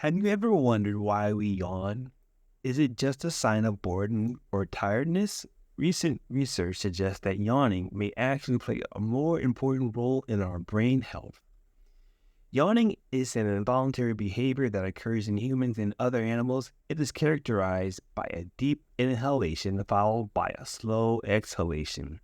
Have you ever wondered why we yawn? Is it just a sign of boredom or tiredness? Recent research suggests that yawning may actually play a more important role in our brain health. Yawning is an involuntary behavior that occurs in humans and other animals. It is characterized by a deep inhalation followed by a slow exhalation.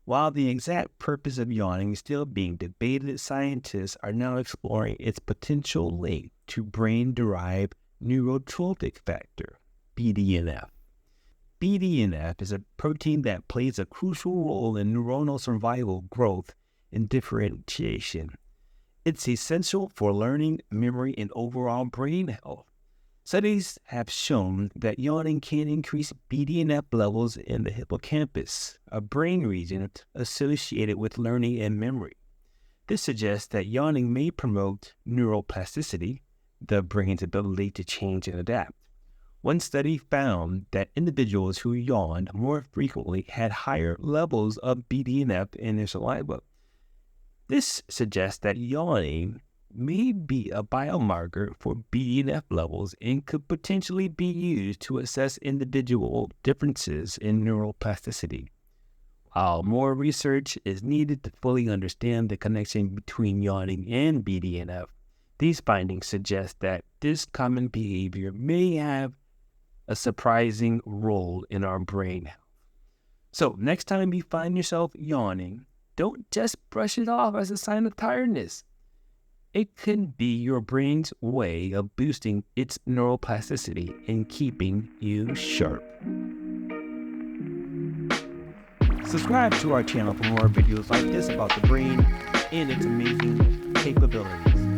While the exact purpose of yawning is still being debated, scientists are now exploring its potential link to brain-derived neurotrophic factor, BDNF. BDNF is a protein that plays a crucial role in neuronal survival, growth, and differentiation. It's essential for learning, memory, and overall brain health. Studies have shown that yawning can increase BDNF levels in the hippocampus, a brain region associated with learning and memory. This suggests that yawning may promote neuroplasticity, the brain's ability to change and adapt. One study found that individuals who yawned more frequently had higher levels of BDNF in their saliva. This suggests that yawning may be a biomarker for BDNF levels and could potentially be used to assess individual differences in neuroplasticity. While more research is needed to fully understand the connection between yawning and BDNF, these findings suggest that this common behavior may have a surprising role in our brain health. So next time you find yourself yawning, don't just brush it off as a sign of tiredness. It can be your brain's way of boosting its neuroplasticity and keeping you sharp. Subscribe to our channel for more videos like this about the brain and its amazing capabilities.